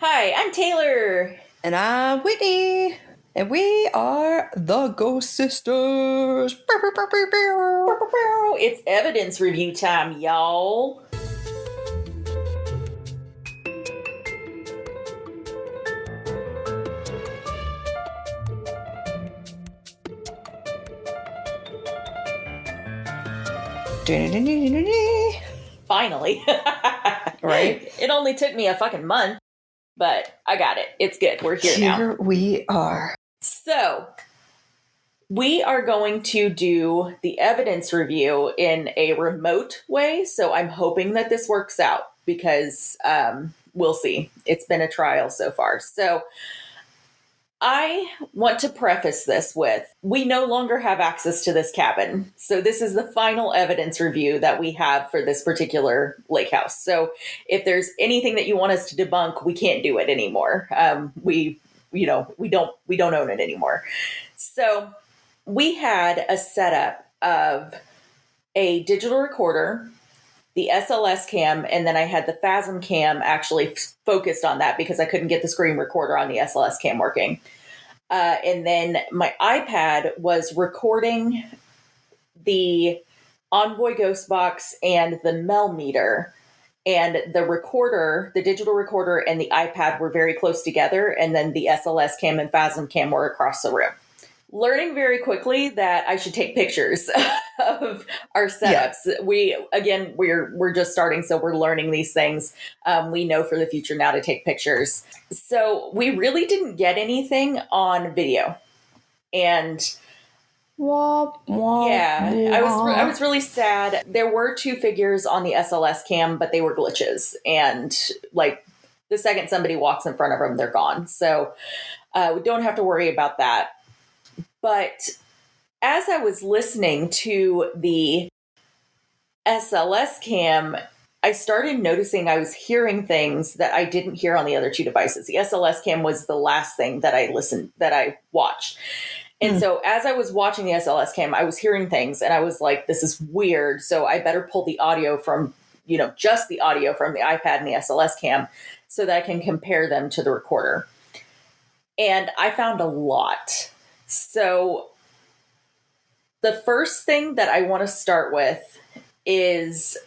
Hi, I'm Taylor. And I'm Whitney. And we are the Ghost Sisters. It's evidence review time, y'all. Finally. Right? It only took me a fucking month, but I got it. It's good. We're here now. Here we are. So, we are going to do the evidence review in a remote way. So, I'm hoping that this works out because we'll see. It's been a trial so far. So, I want to preface this with we no longer have access to this cabin. So, this is the final evidence review that we have for this particular lake house. So, if there's anything that you want us to debunk, we can't do it anymore. We don't own it anymore. So, we had a setup of a digital recorder, the SLS cam, and then I had the Phasm cam actually focused on that because I couldn't get the screen recorder on the SLS cam working. And then my iPad was recording the Envoy Ghost Box and the Mel meter. And the recorder, the digital recorder and the iPad were very close together. And then the SLS cam and Phasm cam were across the room. Learning very quickly that I should take pictures of our setups. Yeah. We're just starting, so we're learning these things. We know for the future now to take pictures. So we really didn't get anything on video, and I was really sad. There were two figures on the SLS cam, but they were glitches, and like the second somebody walks in front of them, they're gone. So we don't have to worry about that. But as I was listening to the SLS cam, I started noticing I was hearing things that I didn't hear on the other two devices. The SLS cam was the last thing that I watched. And so as I was watching the SLS cam, I was hearing things and I was like, this is weird. So I better pull the audio from, just the audio from the iPad and the SLS cam so that I can compare them to the recorder. And I found a lot. So the first thing that I want to start with is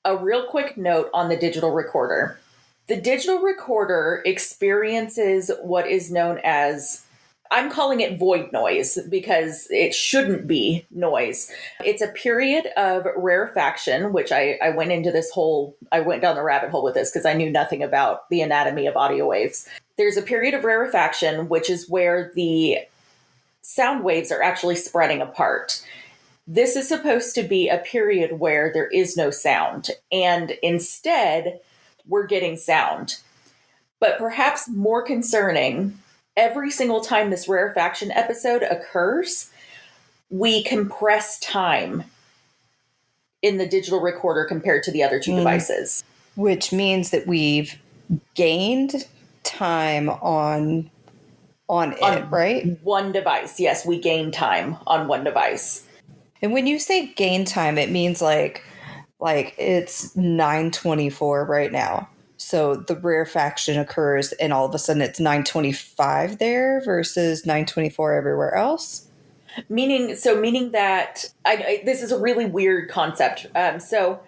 a real quick note on the digital recorder. The digital recorder experiences what is known as, I'm calling it void noise because it shouldn't be noise. It's a period of rarefaction, which I went down the rabbit hole with this because I knew nothing about the anatomy of audio waves. There's a period of rarefaction, which is where the sound waves are actually spreading apart. This is supposed to be a period where there is no sound, and instead, we're getting sound. But perhaps more concerning, every single time this rarefaction episode occurs, we compress time in the digital recorder compared to the other two devices. Which means that we've gained time on it, right? One device. Yes, we gain time on one device. And when you say gain time, it means like it's 9:24 right now. So the rarefaction occurs and all of a sudden it's 9:25 there versus 9:24 everywhere else. Meaning that this is a really weird concept. So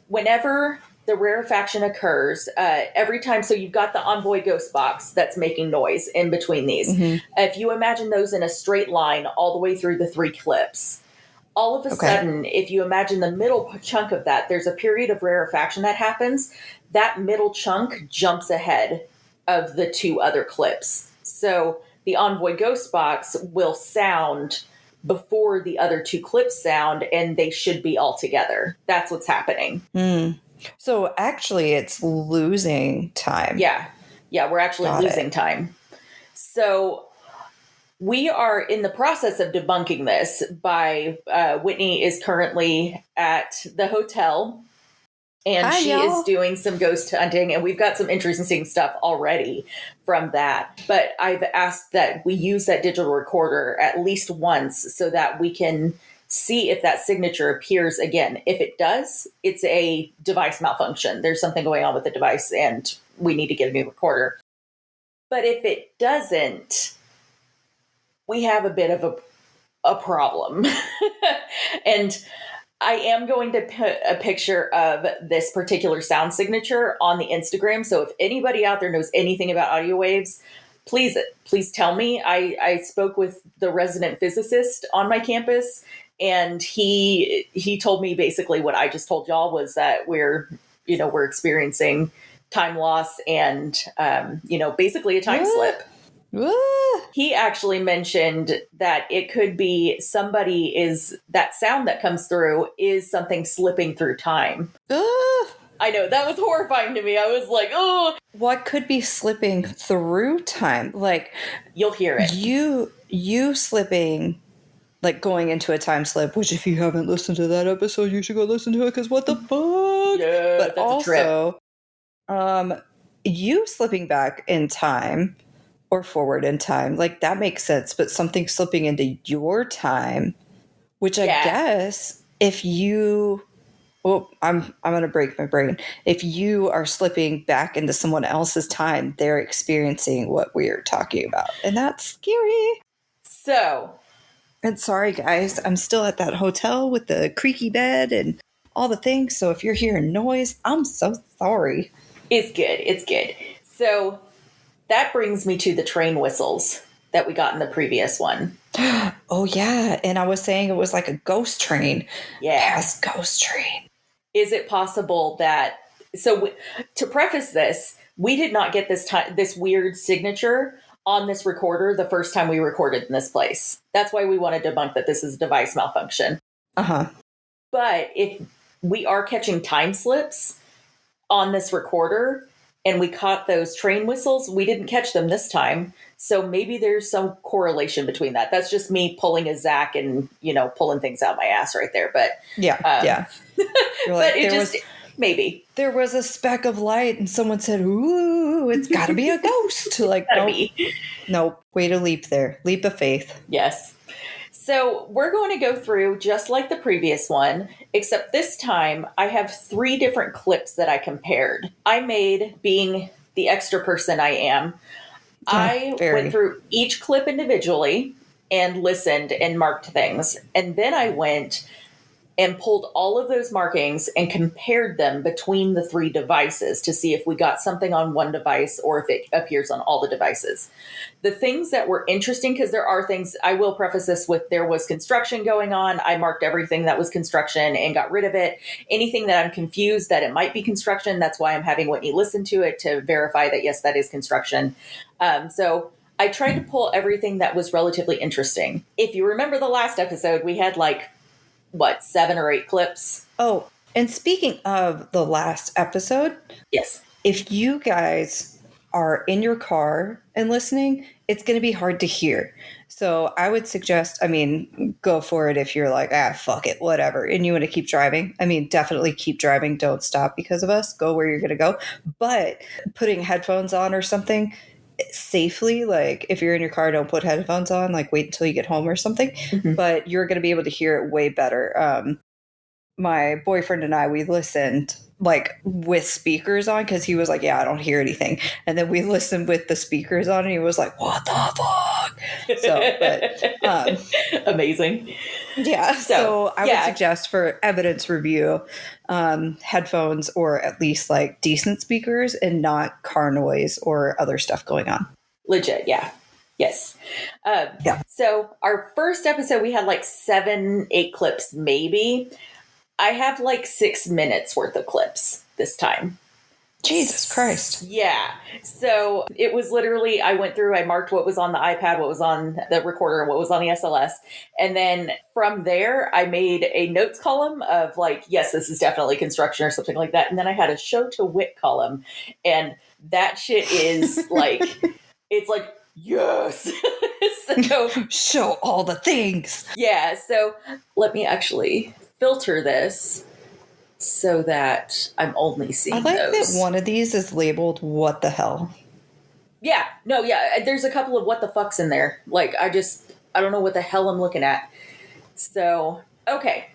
whenever the rarefaction occurs, every time, so you've got the Envoy Ghost Box that's making noise in between these. If you imagine those in a straight line all the way through the three clips, all of a sudden, if you imagine the middle chunk of that, there's a period of rarefaction that happens. That middle chunk jumps ahead of the two other clips. So the Envoy Ghost Box will sound before the other two clips sound, and they should be all together. That's what's happening. So actually, it's losing time. Yeah, we're actually losing time. So we are in the process of debunking this by Whitney is currently at the hotel, and she is doing some ghost hunting, and we've got some interesting stuff already from that. But I've asked that we use that digital recorder at least once so that we can see if that signature appears again. If it does, it's a device malfunction. There's something going on with the device, and we need to get a new recorder. But if it doesn't, we have a bit of a problem. And I am going to put a picture of this particular sound signature on the Instagram. So if anybody out there knows anything about audio waves, please tell me. I spoke with the resident physicist on my campus, and he told me basically what I just told y'all, was that we're experiencing time loss and basically a time slip. He actually mentioned that it could be that sound that comes through is something slipping through time. I know, that was horrifying to me. I was like, oh. What could be slipping through time? Like, you'll hear it. You slipping, like going into a time slip, which if you haven't listened to that episode, you should go listen to it, because what the fuck? Yeah, but that's also, a trip. You slipping back in time or forward in time, like that makes sense, but something slipping into your time, which I guess if you, I'm going to break my brain. If you are slipping back into someone else's time, they're experiencing what we're talking about. And that's scary. And sorry, guys, I'm still at that hotel with the creaky bed and all the things. So if you're hearing noise, I'm so sorry. It's good. So that brings me to the train whistles that we got in the previous one. Oh, yeah. And I was saying it was like a ghost train. Yeah. Past ghost train. Is it possible that... So to preface this, we did not get this weird signature on this recorder the first time we recorded in this place. That's why we want to debunk that this is a device malfunction. Uh-huh. But if we are catching time slips on this recorder and we caught those train whistles, we didn't catch them this time. So maybe there's some correlation between that. That's just me pulling a Zach and, pulling things out my ass right there. But yeah. But it just... Maybe. There was a speck of light and someone said, ooh, it's got to be a ghost. Like, nope. Way to leap there. Leap of faith. Yes. So we're going to go through just like the previous one, except this time I have 3 different clips that I compared. I made, being the extra person I am, I went through each clip individually and listened and marked things. And then I went and pulled all of those markings and compared them between the 3 devices to see if we got something on one device or if it appears on all the devices. The things that were interesting, because there are things, I will preface this with, there was construction going on. I marked everything that was construction and got rid of it. Anything that I'm confused that it might be construction, that's why I'm having Whitney listen to it to verify that, yes, that is construction. So I tried to pull everything that was relatively interesting. If you remember the last episode, we had 7 or 8 clips. Oh, and speaking of the last episode. Yes. If you guys are in your car and listening, it's going to be hard to hear. So I would suggest, go for it if you're like, fuck it, whatever. And you want to keep driving. Definitely keep driving. Don't stop because of us. Go where you're going to go. But putting headphones on or something safely, like if you're in your car, don't put headphones on, wait until you get home or something. Mm-hmm. But you're going to be able to hear it way better. My boyfriend and I, we listened with speakers on because he was like, yeah, I don't hear anything. And then we listened with the speakers on and he was like, what the fuck? Amazing. Yeah. So I would suggest for evidence review, headphones or at least decent speakers and not car noise or other stuff going on. Legit. Yeah. Yes. So our first episode, we had 7, 8 clips, maybe. I have 6 minutes worth of clips this time. Jesus Christ. Yeah. So it was literally, I went through, I marked what was on the iPad, what was on the recorder, and what was on the SLS. And then from there, I made a notes column of yes, this is definitely construction or something like that. And then I had a show to wit column. And that shit is it's yes. So, show all the things. Yeah. So let me actually filter this so that I'm only seeing those. I like that one of these is labeled "What the hell." Yeah, no, yeah. There's a couple of what the fucks in there. I don't know what the hell I'm looking at. So, okay.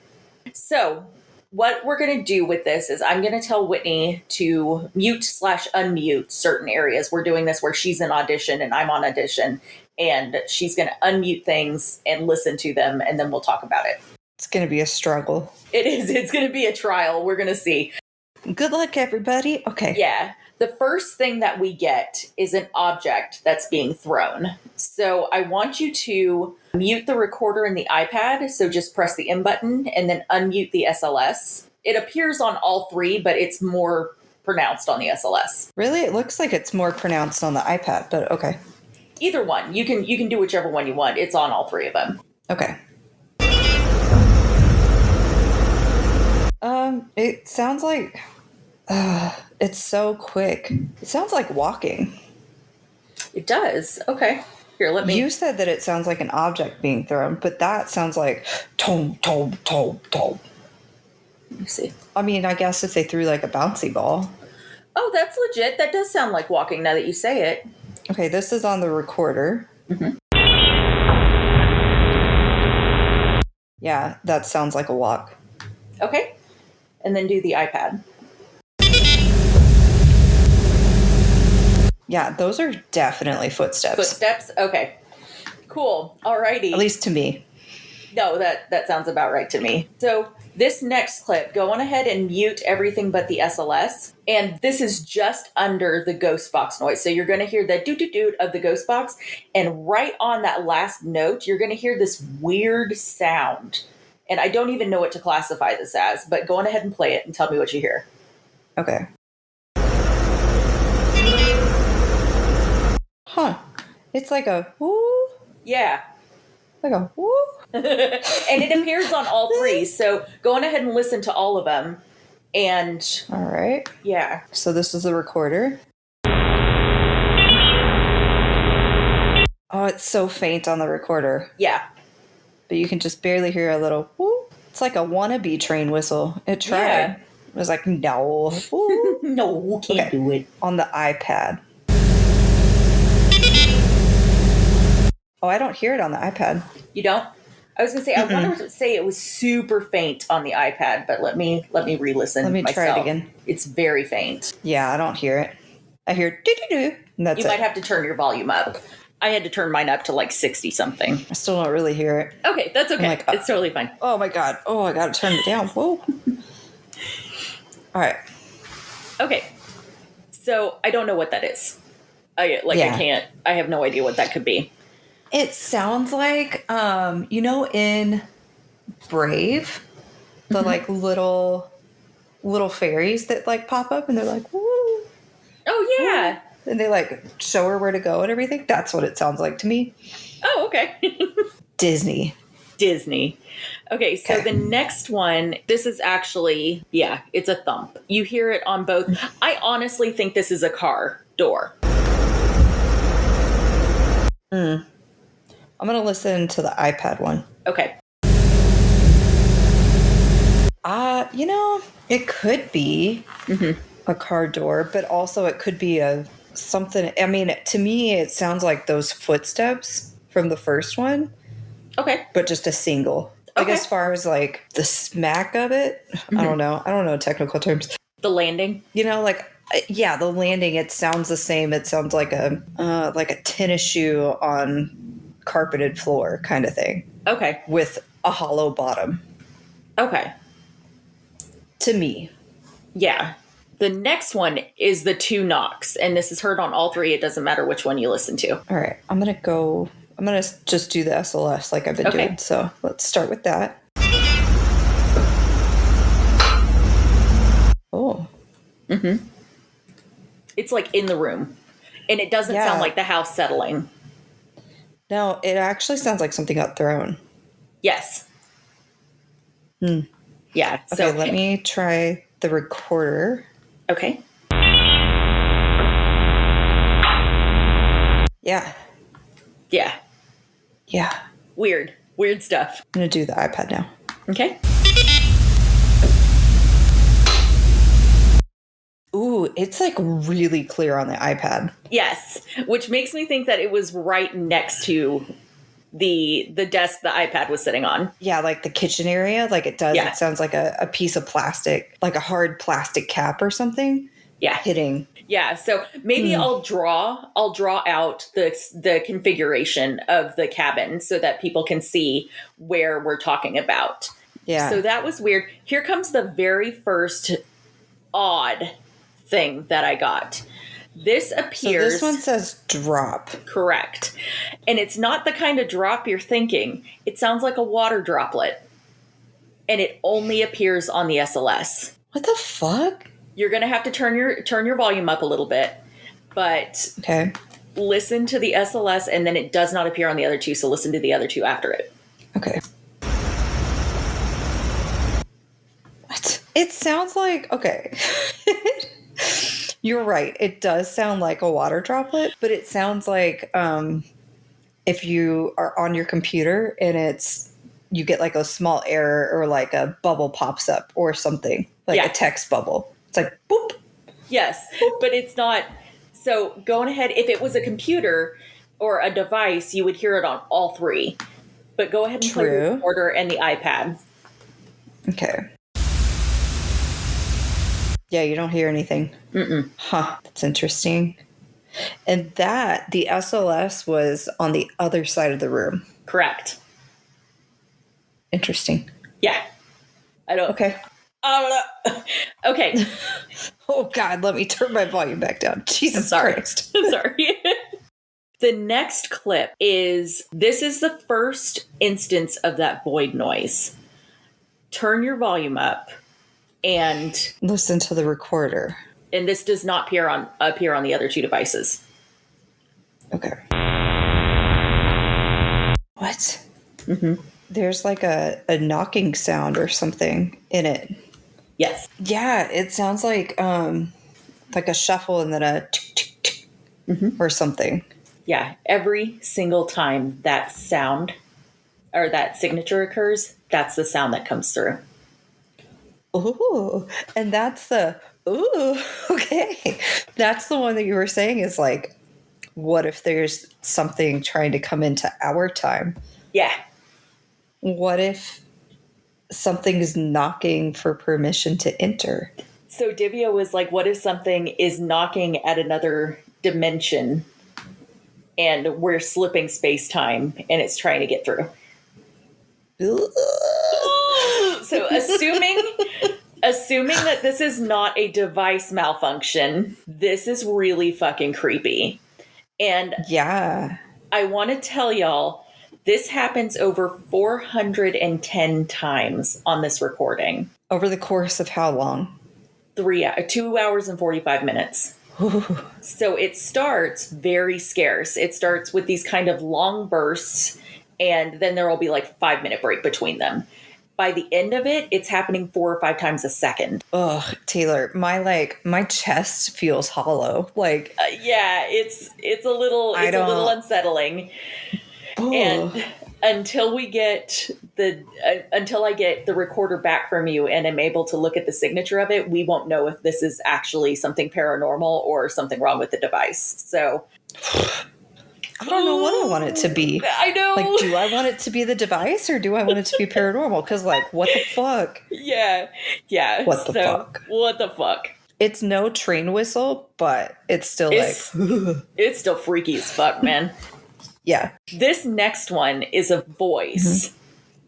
So what we're going to do with this is I'm going to tell Whitney to mute/unmute certain areas. We're doing this where she's in audition and I'm on audition, and she's going to unmute things and listen to them, and then we'll talk about it. It's going to be a struggle. It is. It's going to be a trial. We're going to see. Good luck, everybody. Okay. Yeah. The first thing that we get is an object that's being thrown. So I want you to mute the recorder and the iPad. So just press the M button and then unmute the SLS. It appears on all three, but it's more pronounced on the SLS. Really? It looks like it's more pronounced on the iPad, but okay. Either one. You can do whichever one you want. It's on all three of them. Okay. It sounds like it's so quick. It sounds like walking. It does. Okay. Here, let me. You said that it sounds like an object being thrown, but that sounds like tom, tom, tom, tom. Let me see. I mean, I guess if they threw like a bouncy ball. Oh, that's legit. That does sound like walking now that you say it. Okay, this is on the recorder. Mm-hmm. Yeah, that sounds like a walk. Okay. And then do the iPad. Yeah, those are definitely footsteps. Footsteps? Okay. Cool. Alrighty. At least to me. No, that sounds about right to me. So this next clip, go on ahead and mute everything but the SLS. And this is just under the ghost box noise. So you're going to hear the doot-doot-doot of the ghost box. And right on that last note, you're going to hear this weird sound. And I don't even know what to classify this as, but go on ahead and play it and tell me what you hear. Okay. Huh. It's like a whoo. Yeah. Like a whoo. And it appears on all three. So go on ahead and listen to all of them. And all right. Yeah. So this is the recorder. Oh, it's so faint on the recorder. Yeah. But you can just barely hear a little whoo. It's like a wannabe train whistle. It tried. Yeah. It was like, no. No, can't do it. On the iPad. Oh, I don't hear it on the iPad. You don't? I was going to say, I wanted to say it was super faint on the iPad, but let me re-listen Let me myself. try it again. It's very faint. Yeah, I don't hear it. I hear doo-doo-doo, and that's You might have to turn your volume up. I had to turn mine up to like 60 something. I still don't really hear it. Okay, that's okay. Like, it's totally fine. Oh my God. Oh, I got to turn it down. Whoa. All right. Okay. So I don't know what that is. I have no idea what that could be. It sounds like, in Brave, the like little fairies that like pop up and they're like, woo. Oh yeah. Woo. And they like show her where to go and everything. That's what it sounds like to me. Oh, okay. Disney. Okay, so the next one, this is actually, it's a thump. You hear it on both. I honestly think this is a car door. I'm going to listen to the iPad one. Okay. It could be a car door, but also it could be something. I mean, to me, it sounds like those footsteps from the first one. Okay. But just a single. Like as far as like the smack of it, I don't know technical terms. The landing? The landing, it sounds the same. It sounds like a tennis shoe on carpeted floor kind of thing. Okay. With a hollow bottom. Okay. To me. Yeah. The next one is the two knocks, and this is heard on all three. It doesn't matter which one you listen to. All right. I'm going to just do the SLS like I've been doing. So let's start with that. Oh. Mm-hmm. It's like in the room, and it doesn't sound like the house settling. No, it actually sounds like something got thrown. Yes. Yeah. Okay, let me try the recorder. Okay. Yeah. Yeah. Yeah. Weird stuff. I'm going to do the iPad now. Okay. Ooh, it's like really clear on the iPad. Yes, which makes me think that it was right next to the desk the iPad was sitting on. Yeah, like the kitchen area. Like it does. Yeah. It sounds like a piece of plastic, like a hard plastic cap or something. Yeah. Hitting. Yeah. So maybe I'll draw out the configuration of the cabin so that people can see where we're talking about. Yeah. So that was weird. Here comes the very first odd thing that I got. This appears... So this one says drop. Correct. And it's not the kind of drop you're thinking. It sounds like a water droplet. And it only appears on the SLS. What the fuck? You're going to have to turn your volume up a little bit. But okay, listen to the SLS, and then it does not appear on the other two, so listen to the other two after it. Okay. What? It sounds like... Okay. You're right. It does sound like a water droplet, but it sounds like if you are on your computer and you get like a small error or like a bubble pops up or something, like a text bubble. It's like, boop. Yes, boop. But it's not. So going ahead, if it was a computer or a device, you would hear it on all three. But go ahead and play the recorder and the iPad. Okay. Yeah, you don't hear anything. Mm-mm. Huh. That's interesting. And the SLS was on the other side of the room. Correct. Interesting. Yeah. I don't... Okay. Okay. Oh, God, let me turn my volume back down. Jesus Christ. I'm sorry. The next clip this is the first instance of that void noise. Turn your volume up. And listen to the recorder. And this does not appear on the other two devices. Okay. What? Mm-hmm. There's like a knocking sound or something in it. Yes. Yeah, it sounds like a shuffle and then a tick, tick, tick, or something. Yeah, every single time that sound or that signature occurs, that's the sound that comes through. Ooh, and that's okay. That's the one that you were saying is like, what if there's something trying to come into our time? Yeah. What if something is knocking for permission to enter? So Divya was like, what if something is knocking at another dimension and we're slipping space-time and it's trying to get through? So assuming that this is not a device malfunction, this is really fucking creepy. And yeah, I want to tell y'all, this happens over 410 times on this recording. Over the course of how long? 2 hours and 45 minutes. So it starts very scarce. It starts with these kind of long bursts, and then there will be like 5-minute break between them. By the end of it, it's happening 4 or 5 times a second. Ugh, Taylor, my chest feels hollow. Like, yeah, it's a little unsettling. Ugh. And until I get the recorder back from you and am able to look at the signature of it, we won't know if this is actually something paranormal or something wrong with the device. So I don't know what I want it to be. I know. Like, do I want it to be the device or do I want it to be paranormal? Because, like, what the fuck? Yeah. What the fuck? It's no train whistle, but it's still it's still freaky as fuck, man. Yeah. This next one is a voice. Mm-hmm.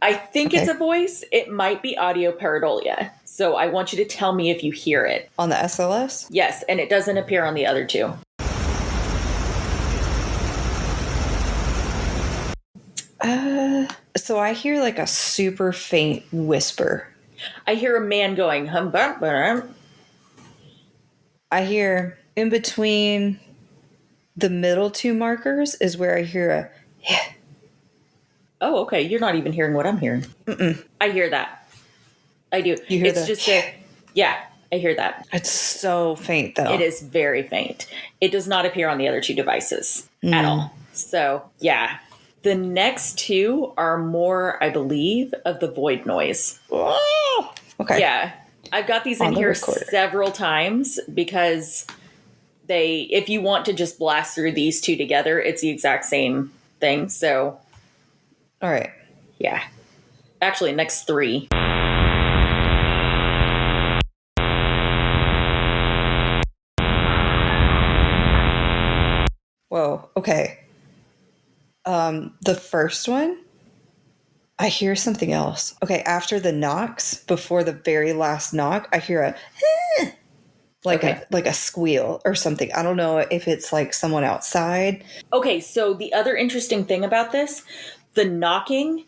I think it's a voice. It might be audio pareidolia. So I want you to tell me if you hear it. On the SLS? Yes, and it doesn't appear on the other two. So I hear like a super faint whisper. I hear a man going, hum, bum, bum. I hear in between the middle two markers is where I hear a yeah. Oh, okay. You're not even hearing what I'm hearing. Mm-mm. I hear that. I do. You hear it's just yeah, I hear that. It's so faint though. It is very faint. It does not appear on the other two devices at all. So yeah. The next two are more, I believe, of the void noise. Oh, okay. Yeah. I've got these in here several times because if you want to just blast through these two together, it's the exact same thing. So All right. Yeah. Actually, next 3. Whoa. Okay. The first one, I hear something else. Okay, after the knocks, before the very last knock, I hear a like a squeal or something. I don't know if it's like someone outside. Okay, so the other interesting thing about this, the knocking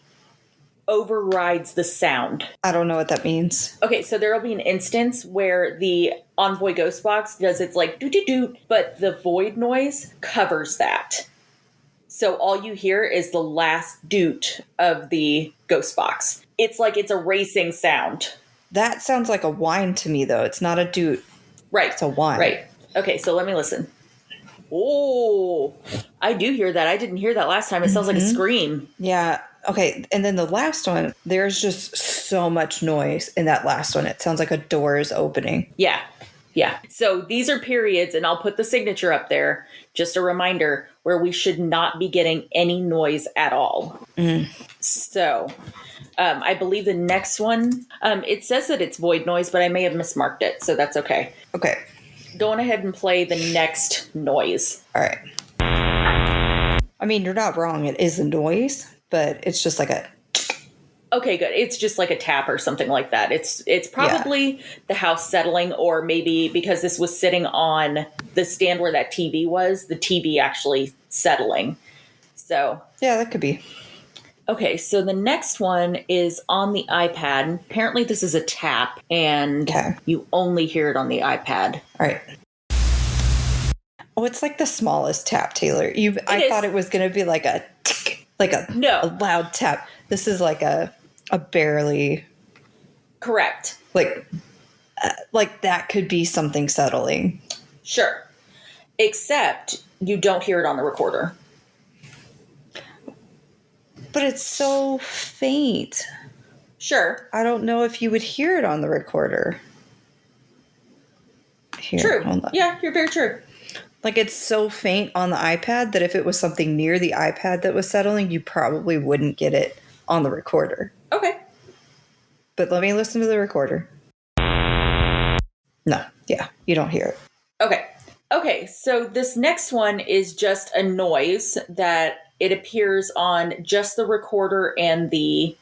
overrides the sound. I don't know what that means. Okay, so there will be an instance where the Envoy Ghost Box does its like doot doot doot, but the void noise covers that. So all you hear is the last doot of the Ghost Box. It's like it's a racing sound. That sounds like a whine to me, though. It's not a doot. Right. It's a whine. Right. Okay, so let me listen. Oh, I do hear that. I didn't hear that last time. It sounds like a scream. Yeah. Okay. And then the last one, there's just so much noise in that last one. It sounds like a door is opening. Yeah. Yeah. So these are periods, and I'll put the signature up there, just a reminder, where we should not be getting any noise at all. So I believe the next one, it says that it's void noise, but I may have mismarked it. So that's okay. Okay. Go on ahead and play the next noise. All right. I mean, you're not wrong. It is a noise, but it's just like a... Okay, good. It's just like a tap or something like that. It's probably the house settling, or maybe because this was sitting on the stand where that TV was, the TV actually settling. So yeah, that could be. Okay, so the next one is on the iPad. Apparently this is a tap, and you only hear it on the iPad. All right. Oh, it's like the smallest tap, Taylor. I thought it was going to be like a tick, like a loud tap. This is like a barely... Correct. Like that could be something settling. Sure. Except you don't hear it on the recorder. But it's so faint. Sure. I don't know if you would hear it on the recorder. Here, true. Hold on. Yeah, you're very true. Like, it's so faint on the iPad that if it was something near the iPad that was settling, you probably wouldn't get it on the recorder. Okay. But let me listen to the recorder. No. Yeah, you don't hear it. Okay. Okay, so this next one is just a noise that it appears on just the recorder and the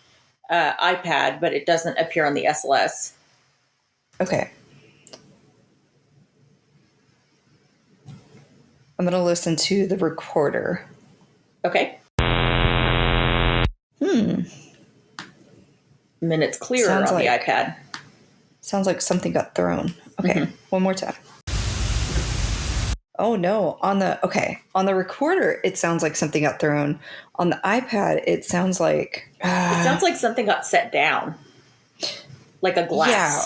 iPad, but it doesn't appear on the SLS. Okay. I'm going to listen to the recorder. Okay. And then it's clearer on the iPad. Sounds like something got thrown. Okay, one more time. Oh no, on the recorder it sounds like something got thrown. On the iPad it sounds like it sounds like something got set down. Like a glass. Yeah.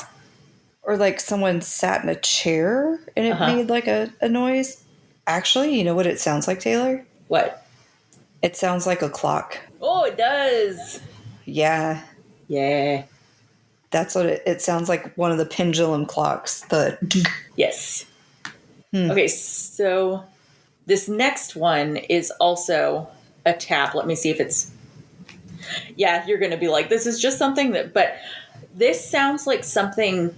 Or like someone sat in a chair and it made like a noise. Actually, you know what it sounds like, Taylor? What? It sounds like a clock. Oh, it does. Yeah. Yeah. That's what it sounds like, one of the pendulum clocks. Yes. Okay, so this next one is also a tap. Let me see if it's... Yeah, you're going to be like, this is just something that... But this sounds like something...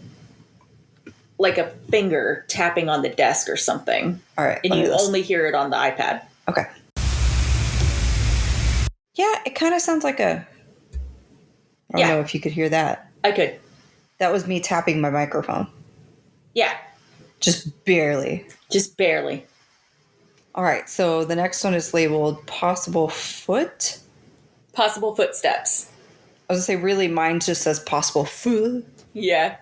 like a finger tapping on the desk or something. All right. And you only hear it on the iPad. Okay. Yeah, it kind of sounds like a... I don't know if you could hear that. I could. That was me tapping my microphone. Yeah. Just barely. Just barely. All right, so the next one is labeled possible foot. Possible footsteps. I was going to say, really, mine just says possible foot. Yeah.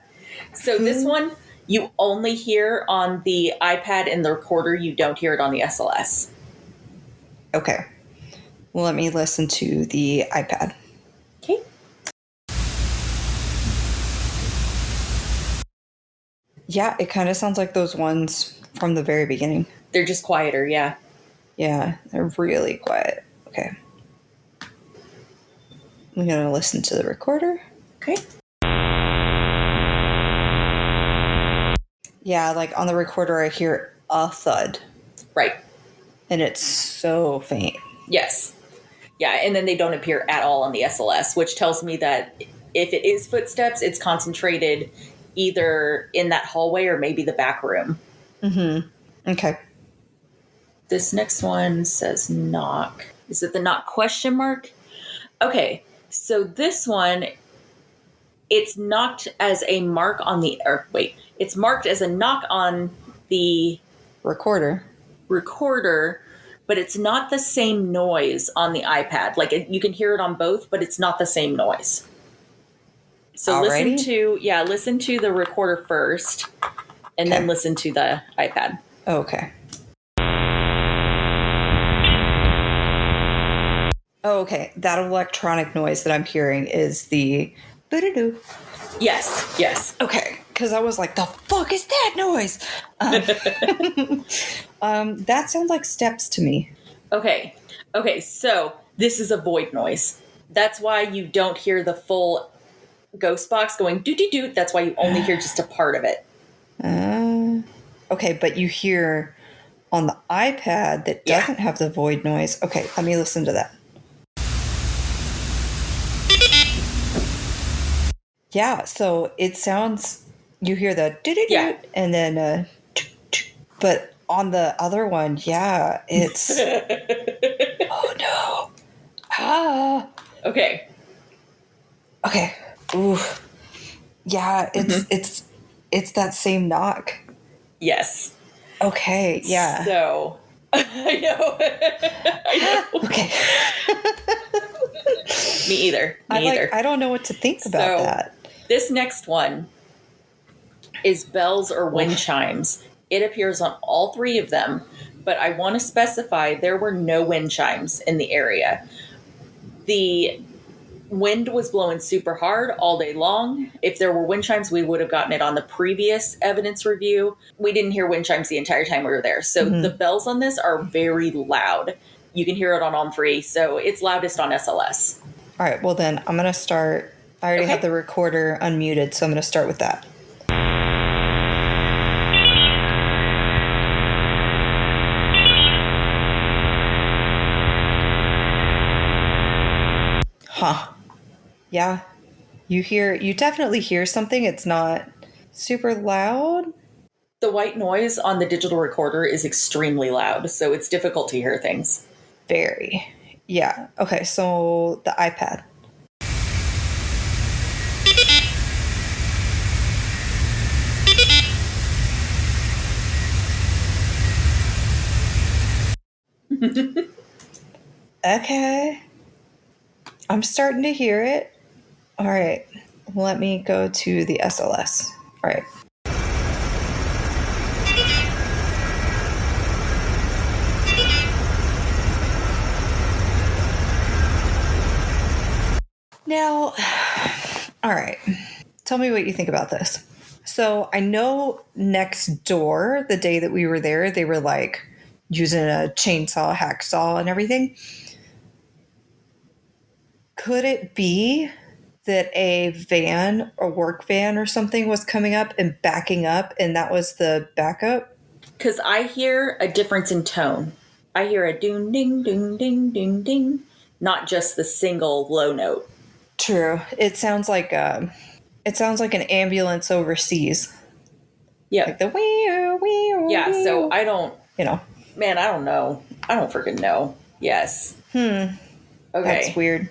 So this one, you only hear on the iPad and the recorder. You don't hear it on the SLS. Okay. Well, let me listen to the iPad. Okay. Yeah, it kind of sounds like those ones from the very beginning. They're just quieter, yeah. Yeah, they're really quiet. Okay. I'm going to listen to the recorder. Okay. Yeah, like on the recorder, I hear a thud. Right. And it's so faint. Yes. Yeah, and then they don't appear at all on the SLS, which tells me that if it is footsteps, it's concentrated either in that hallway or maybe the back room. Mm-hmm. Okay. This next one says knock. Is it the knock question mark? Okay, so this one, it's knocked as a mark on the, or wait, it's marked as a knock on the Recorder, but it's not the same noise on the iPad. Like you can hear it on both, but it's not the same noise. So Alrighty. listen to the recorder first, and then listen to the iPad. Okay. Oh, okay. That electronic noise that I'm hearing is the boo-doo-doo. Yes. Okay. Because I was like, the fuck is that noise? That sounds like steps to me. Okay, so this is a void noise. That's why you don't hear the full ghost box going doo-doo-doo. That's why you only hear just a part of it. Okay, but you hear on the iPad that doesn't have the void noise. Okay, let me listen to that. Yeah, so it sounds, you hear the doo-doo-doo, and then, but on the other one, yeah, it's, oh no. Ah. Okay. Ooh. Yeah, it's that same knock. Yes. Okay, yeah. So, I know. Okay. Me either. I don't know what to think about that. This next one is bells or wind chimes. It appears on all three of them, but I want to specify there were no wind chimes in the area. The wind was blowing super hard all day long. If there were wind chimes, we would have gotten it on the previous evidence review. We didn't hear wind chimes the entire time we were there. So the bells on this are very loud. You can hear it on all three. So it's loudest on SLS. All right, well then I'm going to start. I already have the recorder unmuted, so I'm going to start with that. Huh. Yeah. You definitely hear something. It's not super loud. The white noise on the digital recorder is extremely loud, so it's difficult to hear things. Very. Yeah. Okay, so the iPad. Okay. I'm starting to hear it. All right. Let me go to the SLS. All right. Now, all right. Tell me what you think about this. So I know next door, the day that we were there, they were like using a chainsaw, hacksaw, and everything. Could it be that a van, a work van or something was coming up and backing up, and that was the backup? Because I hear a difference in tone. I hear a doom, ding, ding, ding, ding, ding, not just the single low note. True. It sounds like an ambulance overseas. Yeah. Like the wee. Yeah, so I don't, Man, I don't know. I don't freaking know. Yes. Okay. That's weird.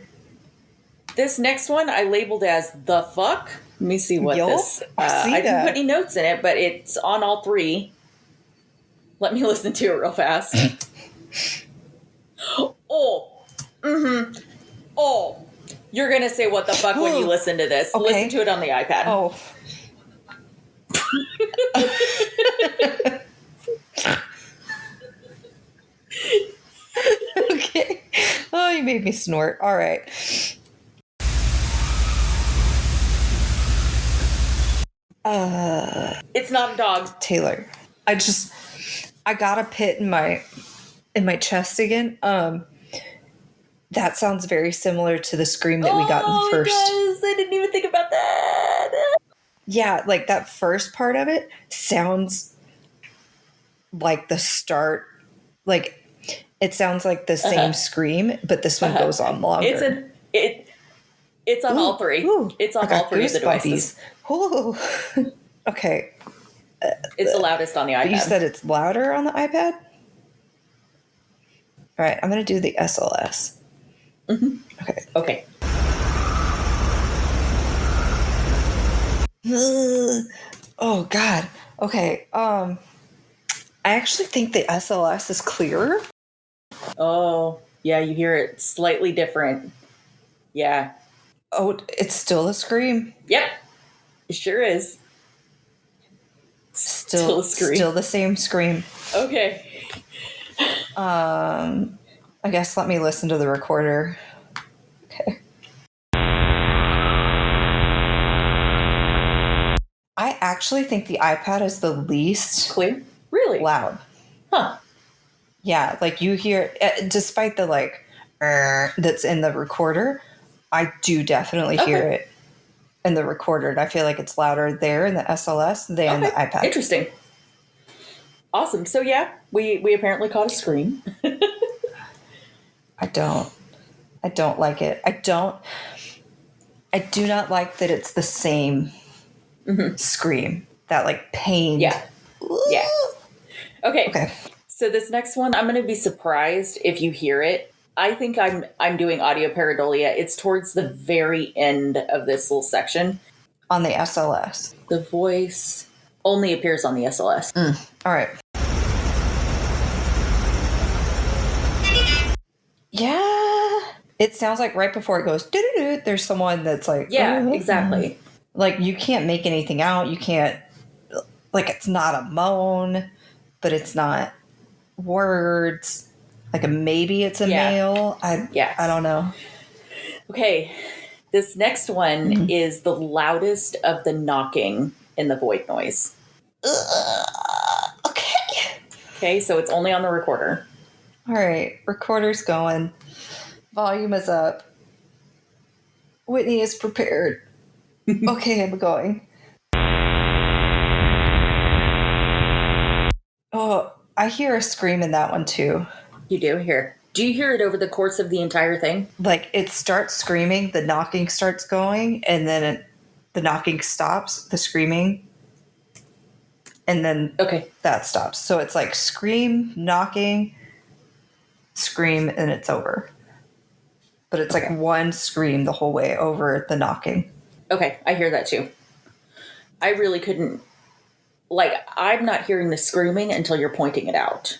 This next one I labeled as the fuck. Let me see what this. I didn't put any notes in it, but it's on all three. Let me listen to it real fast. You're gonna say what the fuck when you listen to this. Okay. Listen to it on the iPad. Oh. Okay. Oh, you made me snort. All right. It's not a dog. Taylor. I got a pit in my chest again. That sounds very similar to the scream that we got in the first. It does. I didn't even think about that. Yeah, like that first part of it sounds like the start. Like It sounds like the same scream, but this one goes on longer. It's on all three. It's on all three of the devices. Ooh. Okay. It's the loudest on the iPad. But you said it's louder on the iPad? All right, I'm going to do the SLS. Mm-hmm. Okay. Oh, God. Okay. I actually think the SLS is clearer. Oh, yeah, you hear it slightly different. Yeah. Oh, it's still a scream. Yep. It sure is. Still a scream. Still the same scream. Okay. I guess let me listen to the recorder. Okay. I actually think the iPad is the least clear. Really? Loud. Huh. Yeah, like you hear, despite the like that's in the recorder, I do definitely hear it in the recorder. And I feel like it's louder there in the SLS than the iPad. Interesting. Awesome. So yeah, we apparently caught a scream. I don't like it. I do not like that it's the same scream. That like pain. Yeah. Yeah. Okay. So this next one, I'm going to be surprised if you hear it. I think I'm doing audio pareidolia. It's towards the very end of this little section. On the SLS. The voice only appears on the SLS. All right. Yeah. It sounds like right before it goes, doo-doo-doo, there's someone that's like... Yeah, exactly. Like, you can't make anything out. You can't... Like, it's not a moan, but it's not words. Like, maybe it's a male. I don't know. Okay. This next one is the loudest of the knocking in the void noise. Okay, so it's only on the recorder. All right, recorder's going. Volume is up. Whitney is prepared. Okay, I'm going. Oh, I hear a scream in that one too. You do? Here. Do you hear it over the course of the entire thing? Like, it starts screaming, the knocking starts going, and then the knocking stops, the screaming, and then that stops. So it's like scream, knocking, scream, and it's over. But it's like one scream the whole way over the knocking. Okay, I hear that too. I really couldn't... Like, I'm not hearing the screaming until you're pointing it out.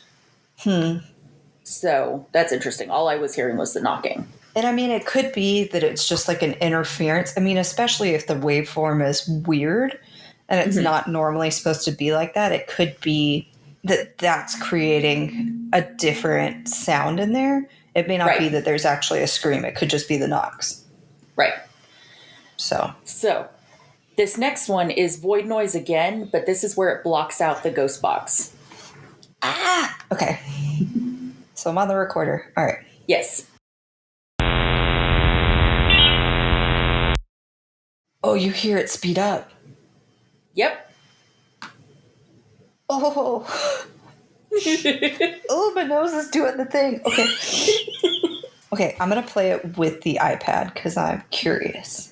So that's interesting. All I was hearing was the knocking. And I mean, it could be that it's just like an interference. I mean, especially if the waveform is weird and it's not normally supposed to be like that. It could be that that's creating a different sound in there. It may not be that there's actually a scream. It could just be the knocks. Right. So this next one is void noise again, but this is where it blocks out the ghost box. Okay. So I'm on the recorder. All right. Yes. Oh, you hear it speed up. Yep. Oh. Oh, my nose is doing the thing. Okay. Okay, I'm going to play it with the iPad because I'm curious.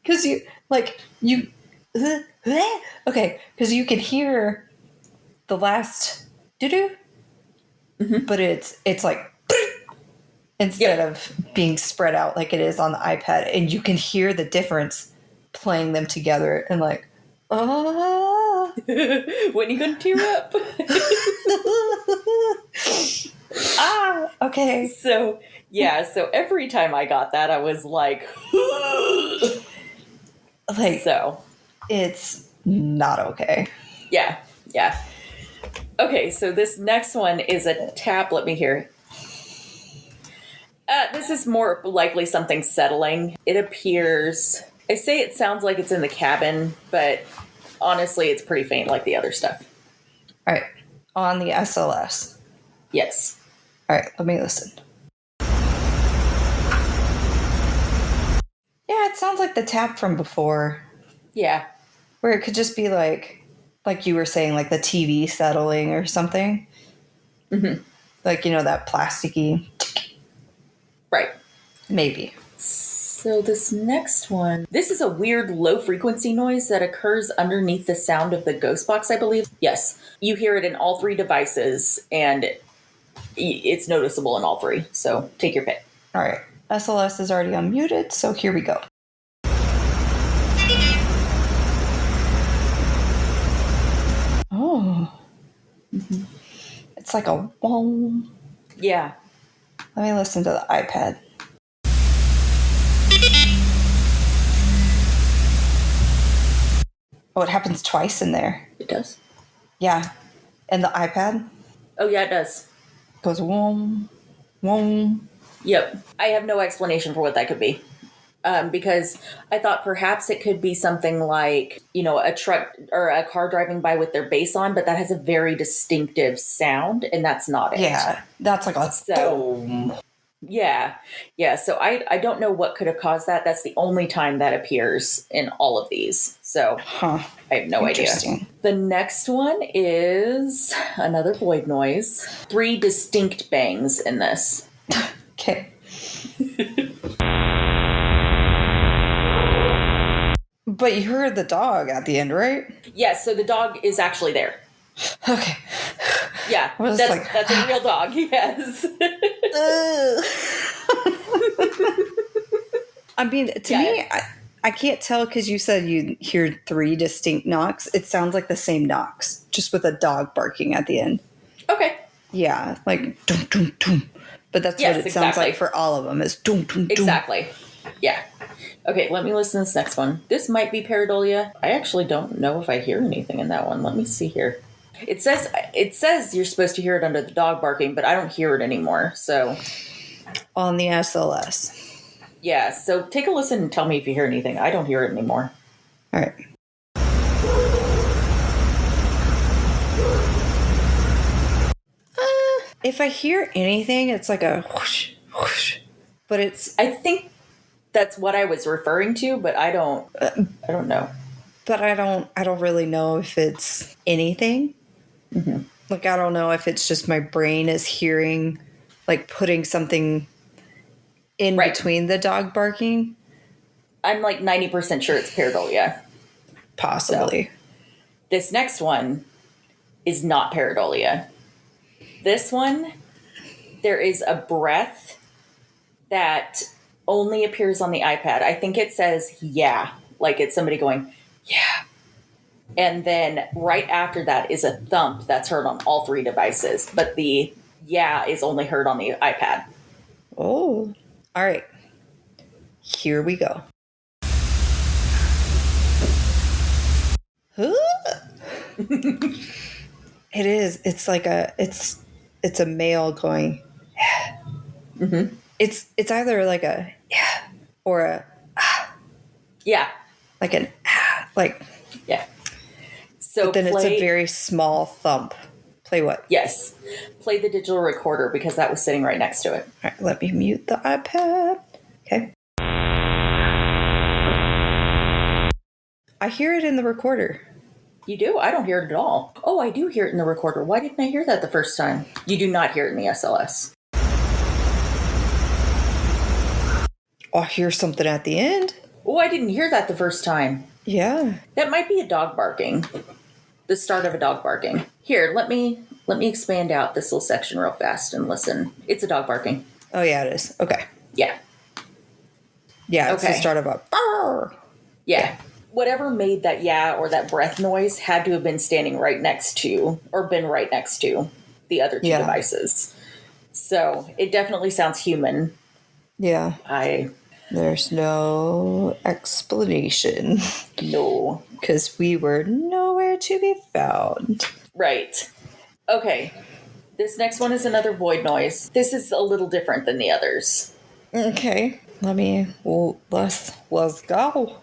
Because because you can hear the last doo-doo, but it's like instead of being spread out like it is on the iPad, and you can hear the difference playing them together and like, oh. When you gonna tear up? Okay. So every time I got that, I was like, so it's not okay. Yeah. Okay, so this next one is a tap. Let me hear. This is more likely something settling. It appears, I say it sounds like it's in the cabin, but honestly, it's pretty faint like the other stuff. All right. On the SLS. Yes. All right, let me listen. Yeah, it sounds like the tap from before. Yeah. Where it could just be like you were saying, like the TV settling or something. Mm-hmm. Like, that plasticky. Right. Maybe. So this next one, this is a weird low frequency noise that occurs underneath the sound of the ghost box, I believe. Yes. You hear it in all three devices, and it's noticeable in all three. So take your pick. All right. SLS is already unmuted, so here we go. Oh. Mm-hmm. It's like a wong. Yeah. Let me listen to the iPad. Oh, it happens twice in there. It does? Yeah. And the iPad Oh, yeah, it does. goes wong, wong. Yep. I have no explanation for what that could be. Because I thought perhaps it could be something like, a truck or a car driving by with their bass on, but that has a very distinctive sound, and that's not it. Yeah, that's like a boom. Yeah. Yeah. So I don't know what could have caused that. That's the only time that appears in all of these. So I have no idea. The next one is another void noise. 3 distinct bangs in this. Okay. But you heard the dog at the end, right? Yes, so the dog is actually there. Okay. Yeah, that's a real dog, yes. I mean, to me, I can't tell because you said you hear 3 distinct knocks. It sounds like the same knocks, just with a dog barking at the end. Okay. Yeah, like dum dum dum. But that's what it sounds like for all of them, is dum dum dum. Exactly. Yeah. Okay, let me listen to this next one. This might be pareidolia. I actually don't know if I hear anything in that one. Let me see here. It says you're supposed to hear it under the dog barking, but I don't hear it anymore. So on the SLS. Yeah, so take a listen and tell me if you hear anything. I don't hear it anymore. All right. If I hear anything, it's like a whoosh, whoosh. But I think that's what I was referring to, but I don't know. But I don't really know if it's anything. Mm-hmm. Like, I don't know if it's just my brain is hearing, like, putting something in between the dog barking. I'm like 90% sure it's pareidolia. Possibly. So, this next one is not pareidolia. This one, there is a breath that only appears on the iPad. I think it says, yeah, like it's somebody going, yeah. And then right after that is a thump that's heard on all 3 devices. But the yeah is only heard on the iPad. Oh, all right. Here we go. It is. It's like it's a male going. Mm-hmm. It's either like a yeah or a yeah, like an like yeah. So but then it's a very small thump. Play what? Yes, play the digital recorder because that was sitting right next to it. All right, let me mute the iPad. Okay. I hear it in the recorder. You do? I don't hear it at all. Oh, I do hear it in the recorder. Why didn't I hear that the first time? You do not hear it in the SLS. I hear something at the end. Oh, I didn't hear that the first time. Yeah. That might be a dog barking. The start of a dog barking. Here, let me expand out this little section real fast and listen. It's a dog barking. Oh, yeah, it is. Okay. Yeah. Yeah, it's the start of a bark. Yeah. Whatever made that yeah or that breath noise had to have been standing right next to or been right next to the other 2 devices. So it definitely sounds human. Yeah. There's no explanation. No. Because we were nowhere to be found. Right. Okay. This next one is another void noise. This is a little different than the others. Okay. Let's go.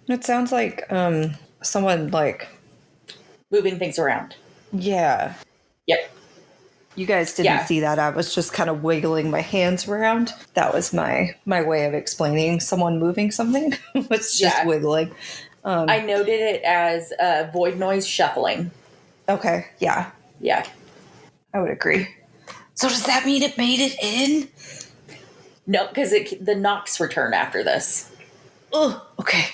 It sounds like someone like moving things around. Yeah. Yep. You guys didn't see that. I was just kind of wiggling my hands around. That was my way of explaining someone moving something. Was just wiggling. I noted it as void noise shuffling. Okay, yeah. Yeah. I would agree. So does that mean it made it in? No, because the knocks return after this. Oh, okay.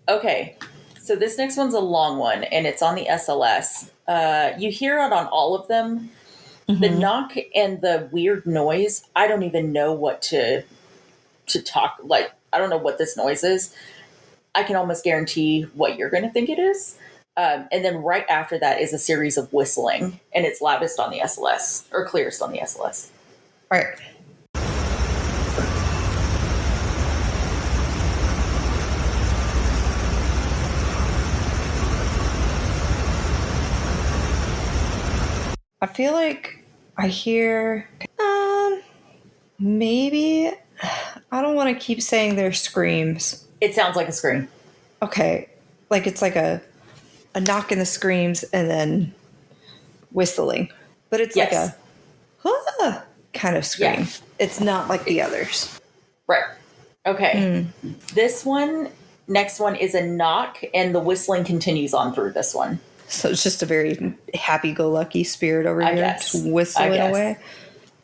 Okay, so this next one's a long one, and it's on the SLS. You hear it on all of them. Mm-hmm. The knock and the weird noise, I don't even know what to talk, like, I don't know what this noise is. I can almost guarantee what you're going to think it is. And then right after that is a series of whistling, and it's loudest on the SLS, or clearest on the SLS. All right. I feel like I hear, maybe, I don't want to keep saying their screams. It sounds like a scream. Okay. Like it's like a knock in the screams and then whistling. But it's like a kind of scream. Yeah. It's not like the others. Right. Okay. This next one is a knock, and the whistling continues on through this one. So it's just a very happy-go-lucky spirit over here, just whistling away.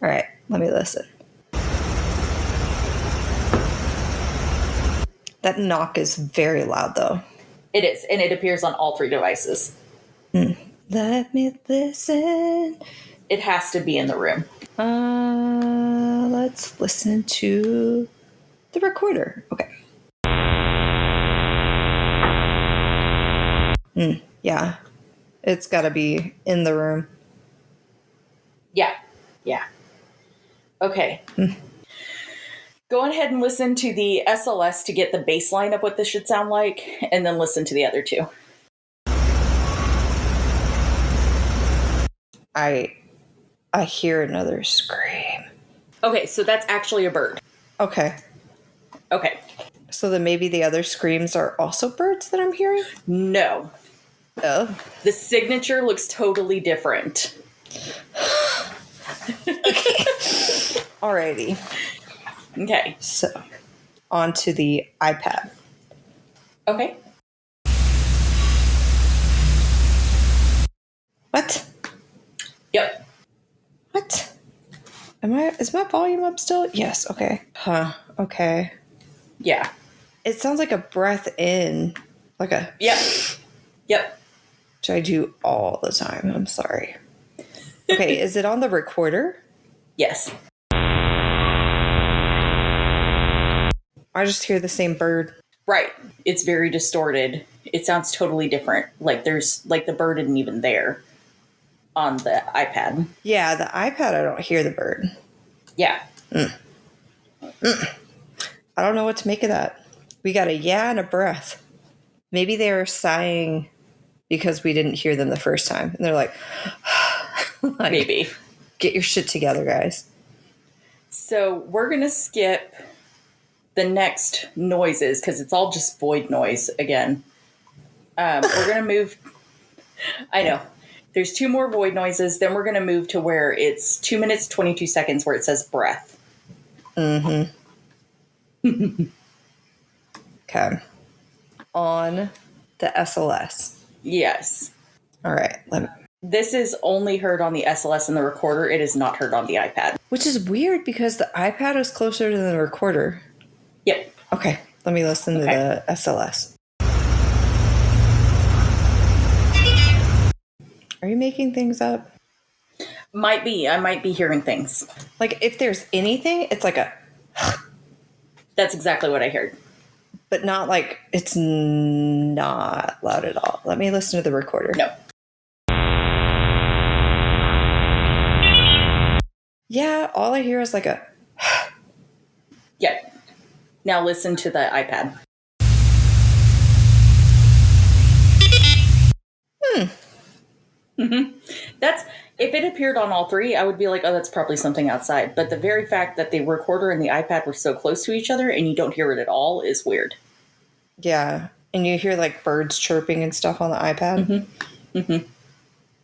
All right, let me listen. That knock is very loud, though. It is, and it appears on all 3 devices. Let me listen. It has to be in the room. Let's listen to the recorder. Okay. Yeah. It's got to be in the room. Yeah. Okay. Go ahead and listen to the SLS to get the baseline of what this should sound like, and then listen to the other 2. I hear another scream. Okay, so that's actually a bird. Okay. So then maybe the other screams are also birds that I'm hearing? No. Oh. The signature looks totally different. Okay. Alrighty. Okay. So, on to the iPad. Okay. What? Yep. What? Is my volume up still? Yes, okay. Okay. Yeah. It sounds like a breath in. Like a... Yep. Which I do all the time. I'm sorry. Okay, is it on the recorder? Yes. I just hear the same bird. Right. It's very distorted. It sounds totally different. Like the bird isn't even there on the iPad. Yeah, the iPad, I don't hear the bird. Yeah. I don't know what to make of that. We got a yeah and a breath. Maybe they were sighing because we didn't hear them the first time. And they're like maybe. Get your shit together, guys. So we're going to skip the next noises because it's all just void noise again. We're going to move. I know. There's 2 more void noises. Then we're going to move to where it's 2 minutes, 22 seconds where it says breath. Mm-hmm. Okay. On the SLS. Yes. All right. This is only heard on the SLS and the recorder. It is not heard on the iPad. Which is weird because the iPad is closer to the recorder. Yep. Okay. Let me listen to the SLS. Are you making things up? Might be. I might be hearing things. Like, if there's anything, it's like a... That's exactly what I heard. But not like... It's not loud at all. Let me listen to the recorder. No. Yeah, all I hear is like a... Yep. Now listen to the iPad. That's, if it appeared on all 3, I would be like, oh, that's probably something outside. But the very fact that the recorder and the iPad were so close to each other and you don't hear it at all is weird. Yeah. And you hear like birds chirping and stuff on the iPad.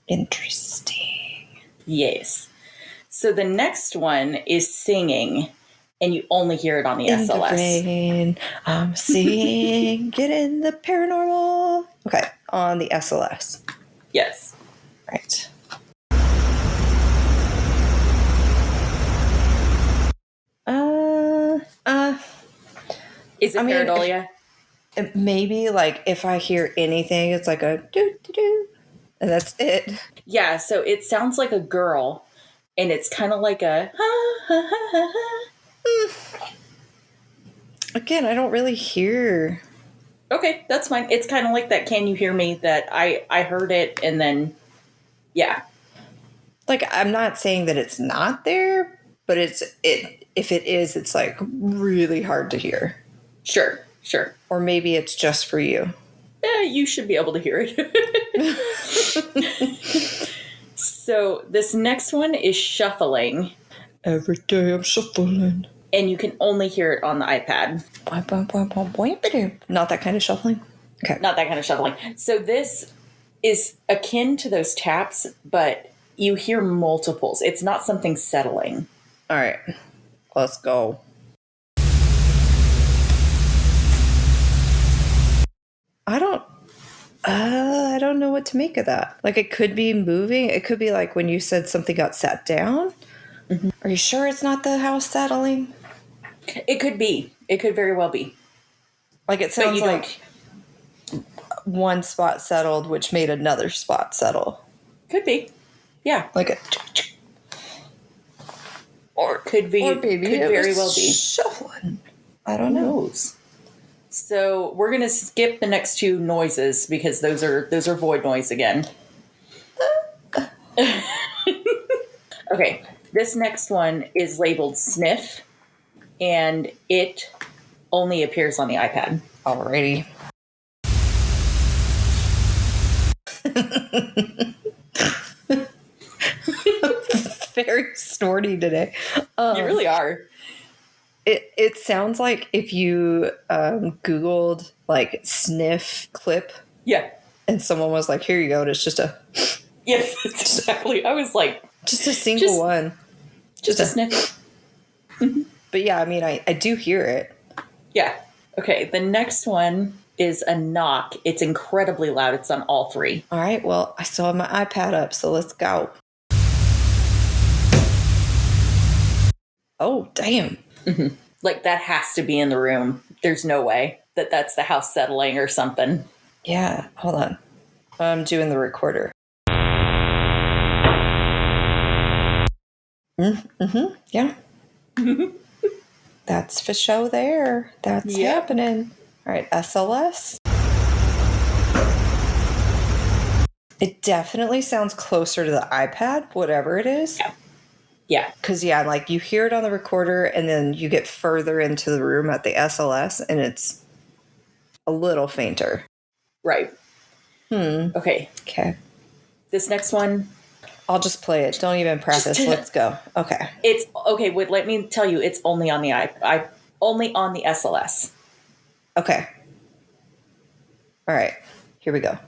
Interesting. Yes. So the next one is singing, and you only hear it on the In SLS. the rain, I'm singing, get in the paranormal. Okay, on the SLS. Yes. Right. Is it pareidolia? Maybe like if I hear anything, it's like a doo doo doo, and that's it. Yeah, so it sounds like a girl, and it's kind of like a ha ha ha ha ha. Again, I don't really hear. Okay, that's fine. It's kind of like that "Can You Hear Me?" that I heard it, and then yeah. Like, I'm not saying that it's not there, but if it is, it's like really hard to hear. Sure. Or maybe it's just for you. You should be able to hear it. So this next one is shuffling. Every day I'm shuffling. And you can only hear it on the iPad. Not that kind of shuffling? Okay. Not that kind of shuffling. So this is akin to those taps, but you hear multiples. It's not something settling. All right. Let's go. I don't know what to make of that. Like, it could be moving. It could be like when you said something got sat down. Mm-hmm. Are you sure it's not the house settling? It could be. It could very well be. Like, it sounds like one spot settled, which made another spot settle. Could be. Yeah. Like a... Or could be. Or maybe could very well be. Shuffling. I don't know. Who knows? So we're gonna skip the next two noises because those are void noise again. Okay, this next one is labeled sniff, and it only appears on the iPad. Alrighty. Very snorty today. You really are. It sounds like if you Googled like sniff clip. Yeah. And someone was like, here you go. And it's just a... Yes, exactly. I was like... Just a single one. Just a sniff. But yeah, I mean, I do hear it. Yeah. Okay, the next one is a knock. It's incredibly loud. It's on all three. All right, well, I still have my iPad up, so let's go. Oh, damn. Mm-hmm. Like, that has to be in the room. There's no way that that's the house settling or something. Yeah, hold on. I'm doing the recorder. Mm-hmm, yeah. That's for show there. That's happening. All right, SLS. It definitely sounds closer to the iPad, whatever it is. Yeah. Because, like you hear it on the recorder and then you get further into the room at the SLS and it's a little fainter. Right. Okay. This next one. I'll just play it. Don't even practice. Let's go. Okay. It's okay. Wait, let me tell you, it's only on the only on the SLS. Okay. All right. Here we go.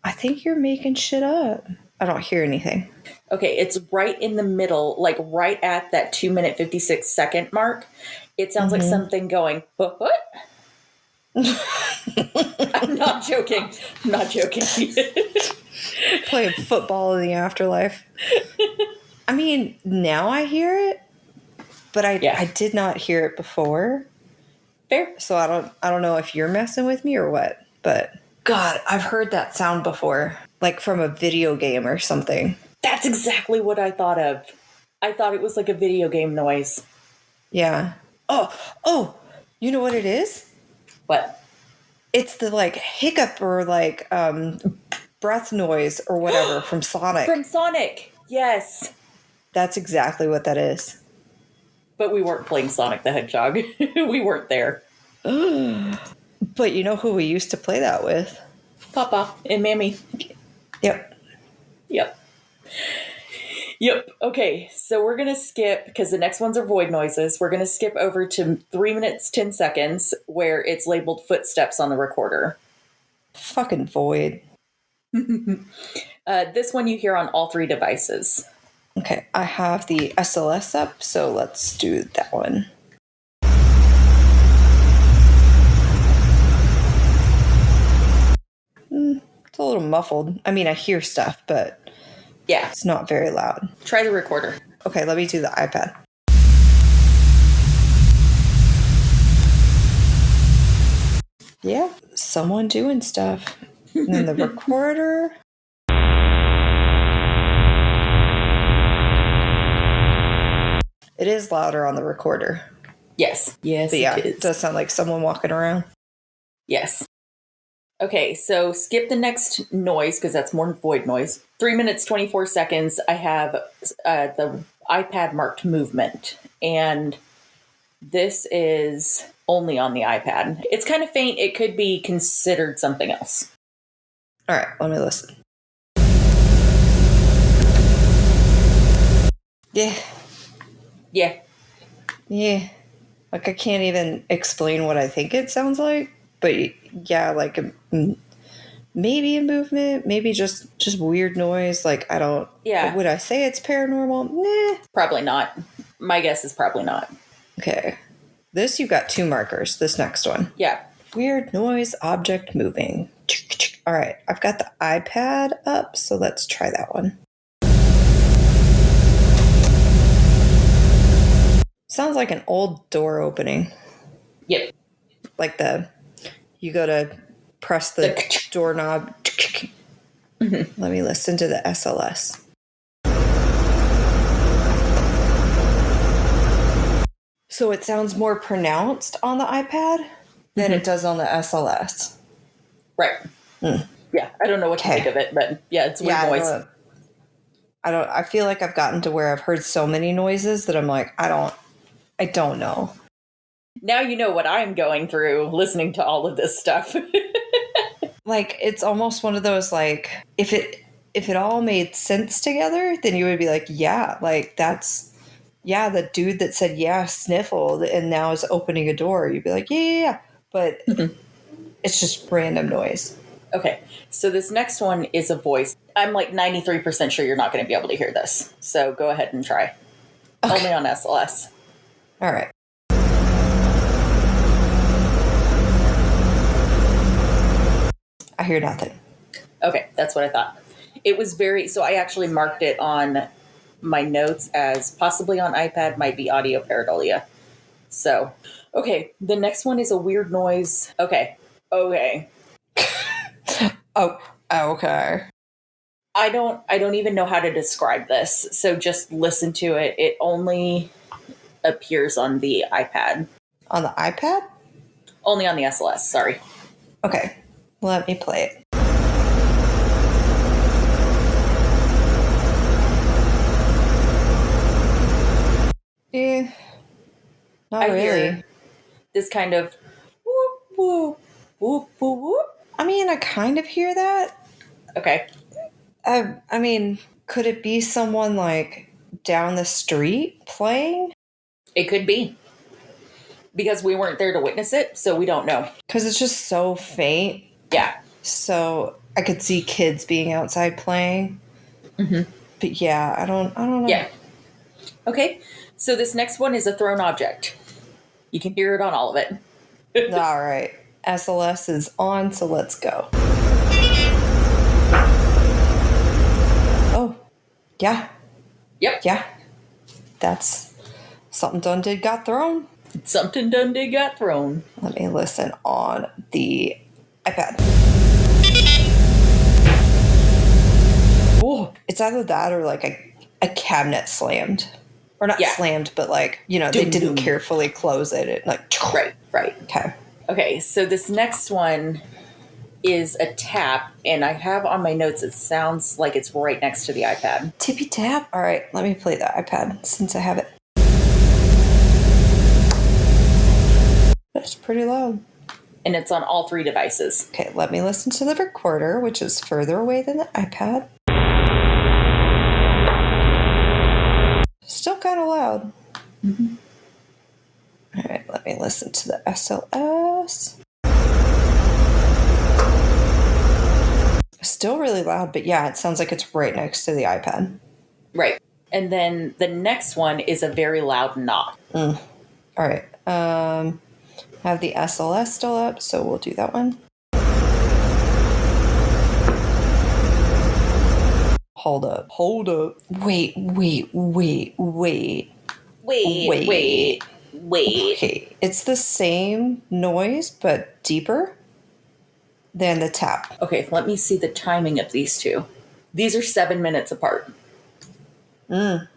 I think you're making shit up. I don't hear anything. Okay, it's right in the middle, like right at that 2-minute 56-second mark. It sounds like something going, what? I'm not joking. Playing football in the afterlife. I mean, now I hear it, but I did not hear it before. Fair. So I don't know if you're messing with me or what, but God, I've heard that sound before, like from a video game or something. That's exactly what I thought of. I thought it was like a video game noise. Yeah. Oh, you know what it is? What? It's the like hiccup or like breath noise or whatever from Sonic. From Sonic, yes. That's exactly what that is. But we weren't playing Sonic the Hedgehog. We weren't there. But you know who we used to play that with? Papa and Mammy. Yep. Okay, so we're going to skip, because the next ones are void noises. We're going to skip over to 3 minutes, 10 seconds, where it's labeled footsteps on the recorder. Fucking void. This one you hear on all 3 devices. Okay, I have the SLS up, so let's do that one. It's a little muffled. I mean, I hear stuff, but yeah, it's not very loud. Try the recorder. Okay, let me do the iPad. Yeah, someone doing stuff. And then the recorder. It is louder on the recorder. Yes. Yes, but yeah, it is. It does sound like someone walking around. Yes. Okay, so skip the next noise because that's more void noise. 3 minutes, 24 seconds. I have the iPad marked movement. And this is only on the iPad. It's kind of faint. It could be considered something else. All right, let me listen. Yeah. Yeah. Yeah. Like, I can't even explain what I think it sounds like. But yeah, like maybe a movement, maybe just weird noise. Like, I don't... Yeah. Would I say it's paranormal? Nah. Probably not. My guess is probably not. Okay. This, you got 2 markers. This next one. Yeah. Weird noise, object moving. All right. I've got the iPad up, so let's try that one. Sounds like an old door opening. Yep. Like you go to press the doorknob. Mm-hmm. Let me listen to the SLS. So it sounds more pronounced on the iPad than it does on the SLS. Right. Yeah, I don't know what to think of it, but yeah, it's weird noise. I feel like I've gotten to where I've heard so many noises that I'm like, I don't know. Now you know what I'm going through listening to all of this stuff. Like, it's almost one of those, like, if it all made sense together, then you would be like, yeah, like, that's, yeah, the dude that said, yeah, sniffled and now is opening a door. You'd be like, yeah. But it's just random noise. Okay, so this next one is a voice. I'm like 93% sure you're not going to be able to hear this. So go ahead and try. Okay. Only on SLS. All right. I hear nothing. Okay, that's what I thought. It was so I actually marked it on my notes as possibly on iPad, might be audio pareidolia. So, okay, the next one is a weird noise. Okay. Oh, okay. I don't even know how to describe this. So just listen to it. It only appears on the iPad. On the iPad? Only on the SLS, sorry. Okay. Let me play it. Not really. This kind of whoop, whoop, whoop, whoop, whoop. I mean, I kind of hear that. Okay. I mean, could it be someone like down the street playing? It could be. Because we weren't there to witness it, so we don't know. Because it's just so faint. Yeah. So I could see kids being outside playing. Mm-hmm. But yeah, I don't know. Yeah. Okay. So this next one is a thrown object. You can hear it on all of it. All right. SLS is on, so let's go. Oh. Yeah. Yep. Yeah. That's something done did got thrown. Something done did got thrown. Let me listen on the iPad. Oh, it's either that or like a cabinet slammed. Or not slammed, but like, they didn't carefully close it. It like... Right. Okay, so this next one is a tap, and I have on my notes, it sounds like it's right next to the iPad. Tippy tap? All right, let me play the iPad since I have it. That's pretty loud. And it's on all 3 devices. Okay, let me listen to the recorder, which is further away than the iPad. Still kind of loud. Mm-hmm. All right, let me listen to the SLS. Still really loud, but yeah, it sounds like it's right next to the iPad. Right. And then the next one is a very loud knock. All right. Have the SLS still up, so we'll do that one. Hold up. Wait. Okay. It's the same noise, but deeper than the tap. Okay, let me see the timing of these two. These are 7 minutes apart. Because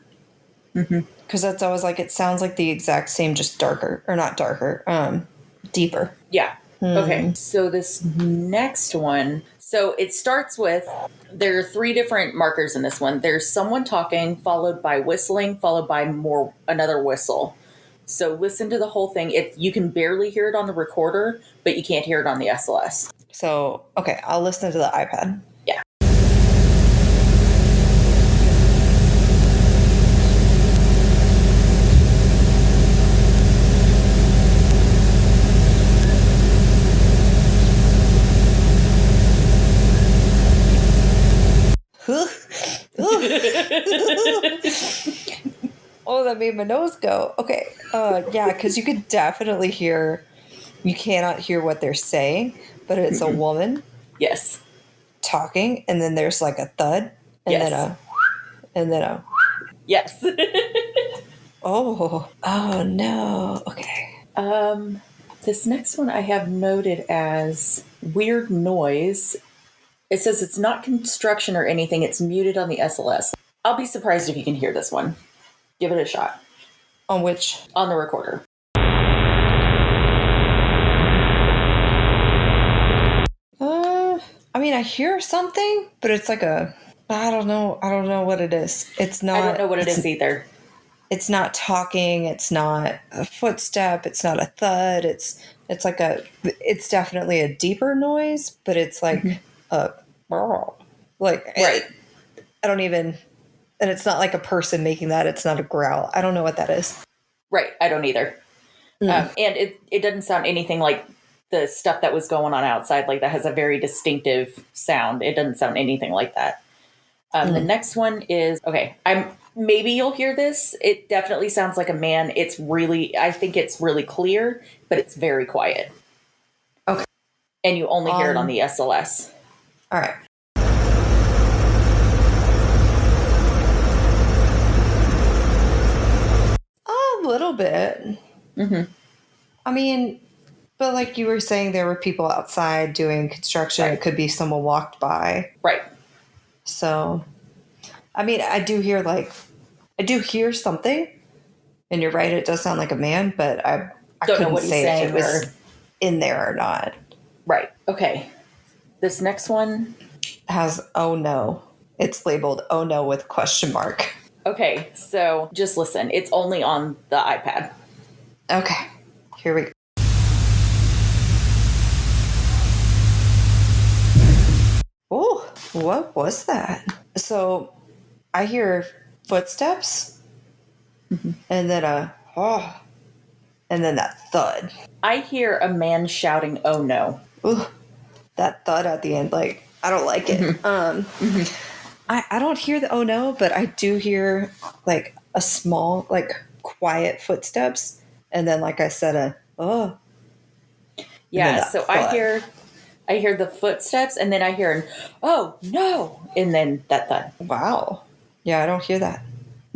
that's always like, it sounds like the exact same, just darker. Or not darker, deeper. Yeah. Okay, so this next one, so it starts with, there are 3 different markers in this one. There's someone talking, followed by whistling, followed by another whistle. So listen to the whole thing. You can barely hear it on the recorder, but you can't hear it on the SLS. So, okay, I'll listen to the iPad. Yeah. Oh, that made my nose go. Okay. Yeah, because you could definitely hear, you cannot hear what they're saying, but it's a woman Yes. talking, and then there's like a thud, and Yes. then a, Yes. oh no. Okay. This next one I have noted as weird noise. It says it's not construction or anything. It's muted on the SLS. I'll be surprised if you can hear this one. Give it a shot. On which? On the recorder. I mean, I hear something, but it's like I don't know what it is. It's not. I don't know what it is either. It's not talking. It's not a footstep. It's not a thud. It's like it's definitely a deeper noise, but it's like like right. I don't even, and it's not like a person making that. It's not a growl. I don't know what that is. Right. I don't either. And it doesn't sound anything like the stuff that was going on outside. Like that has a very distinctive sound. It doesn't sound anything like that. The next one is, okay, maybe you'll hear this. It definitely sounds like a man. I think it's really clear, but it's very quiet. Okay. And you only hear it on the SLS. All right. A little bit. I mean, but like you were saying, there were people outside doing construction. Right. It could be someone walked by. Right. So, I mean, I do hear something, and you're right, it does sound like a man, but I couldn't say if it was in there or not. Right. Okay. This next one has "oh no." It's labeled "oh no" with question mark. Okay, so just listen. It's only on the iPad. Okay. Here we go. Oh, what was that? So I hear footsteps and then and then that thud. I hear a man shouting, "oh no." Ooh, that thud at the end, like, I don't like it. I don't hear the "oh no," but I do hear like a small, like quiet footsteps. And then, like I said, a "oh." Yeah, so thud. I hear the footsteps, and then I hear an "oh no," and then that thud. Wow. Yeah, I don't hear that.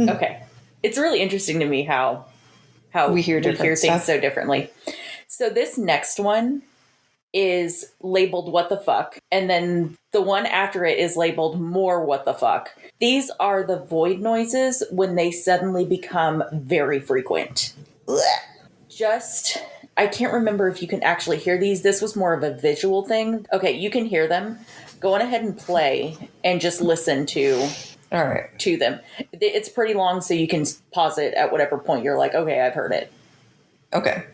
Okay. It's really interesting to me how we hear things so differently. So this next one is labeled "what the fuck," and then the one after it is labeled "more what the fuck." These are the void noises when they suddenly become very frequent. I can't remember if you can actually hear these. This was more of a visual thing. Okay, you can hear them. Go on ahead and play and just listen to them. It's pretty long, so you can pause it at whatever point you're like, okay, I've heard it. Okay.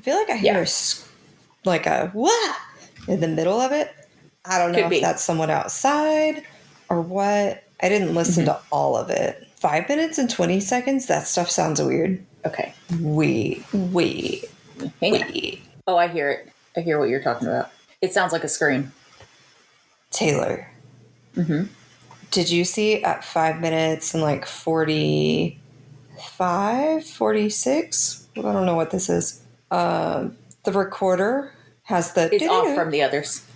feel like I hear like a wah in the middle of it. I don't know if that's someone outside or what. I didn't listen to all of it. 5 minutes and 20 seconds? That stuff sounds weird. Okay. Wait. Hang on. Oh, I hear it. I hear what you're talking about. It sounds like a scream. Taylor. Mm-hmm. Did you see at 5 minutes and like 45, 46? I don't know what this is. The recorder has the... It's off from the others.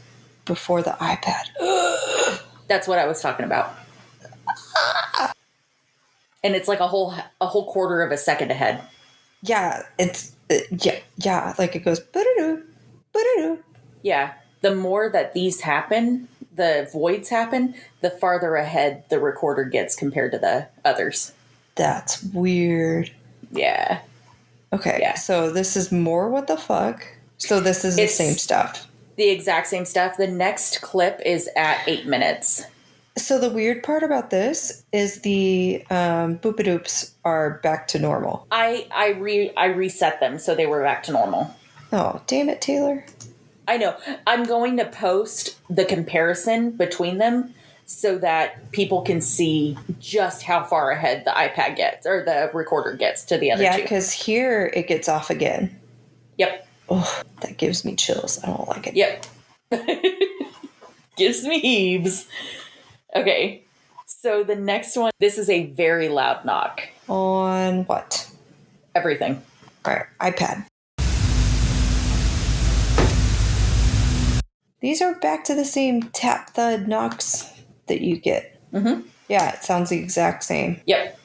Before the iPad. That's what I was talking about. And it's like a whole quarter of a second ahead. Yeah, it's... yeah, like it goes... Yeah, the more that these happen, the voids happen, the farther ahead the recorder gets compared to the others. That's weird. Yeah. Okay, so this is more what the fuck. So this is the same stuff. The exact same stuff. The next clip is at 8 minutes. So the weird part about this is the boop-a-doops are back to normal. I reset them so they were back to normal. Oh, damn it, Taylor. I know. I'm going to post the comparison between them so that people can see just how far ahead the iPad gets or the recorder gets to the other two. Yeah, because here it gets off again. Yep. Oh, that gives me chills. I don't like it. Yep. Gives me heaves. Okay. So the next one, this is a very loud knock. On what? Everything. All right, iPad. These are back to the same tap thud knocks that you get. Mm-hmm. Yeah, it sounds the exact same. Yep.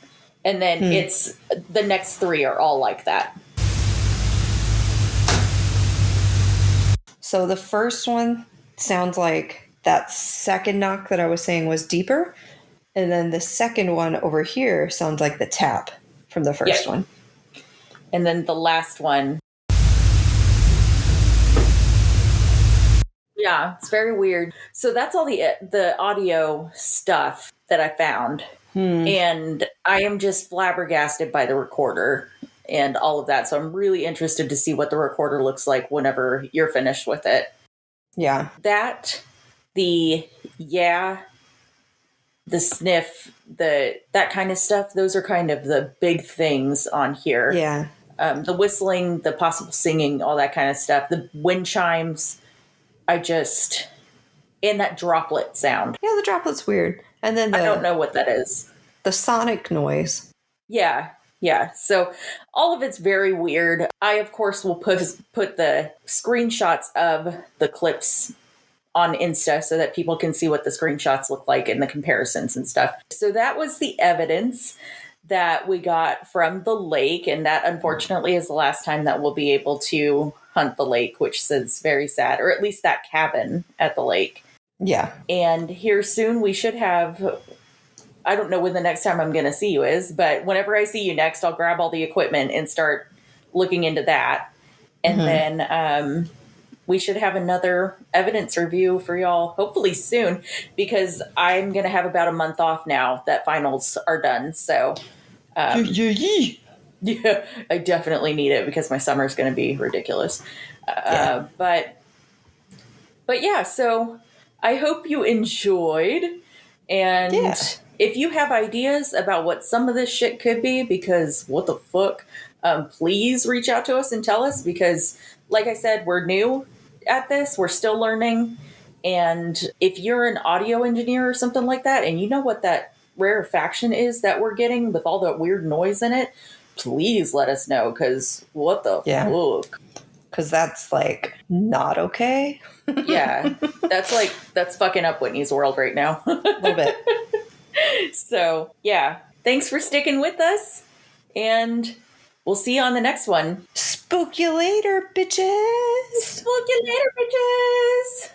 And then it's the next three are all like that. So the first one sounds like that second knock that I was saying was deeper. And then the second one over here sounds like the tap from the first one. And then the last one. Yeah, it's very weird. So that's all the audio stuff that I found. And I am just flabbergasted by the recorder and all of that. So I'm really interested to see what the recorder looks like whenever you're finished with it. Yeah. That, the sniff, that kind of stuff, those are kind of the big things on here. Yeah. The whistling, the possible singing, all that kind of stuff. The wind chimes, and that droplet sound. Yeah, the droplet's weird. And then I don't know what that is. The sonic noise. Yeah. So all of it's very weird. I, of course, will put the screenshots of the clips on Insta so that people can see what the screenshots look like and the comparisons and stuff. So that was the evidence that we got from the lake. And that, unfortunately, is the last time that we'll be able to hunt the lake, which is very sad, or at least that cabin at the lake. Yeah. And here soon we should have, I don't know when the next time I'm going to see you is, but whenever I see you next, I'll grab all the equipment and start looking into that. And then we should have another evidence review for y'all, hopefully soon, because I'm going to have about a month off now that finals are done. So, yeah, I definitely need it because my summer is going to be ridiculous. But yeah, so I hope you enjoyed. And if you have ideas about what some of this shit could be, because what the fuck, please reach out to us and tell us, because like I said, we're new at this. We're still learning. And if you're an audio engineer or something like that, and you know what that rarefaction is that we're getting with all that weird noise in it, please let us know, because what the fuck? Because that's like not okay. Yeah, that's fucking up Whitney's world right now. A little bit. So yeah, thanks for sticking with us, and we'll see you on the next one. Spook you later, bitches. Spook you later, bitches.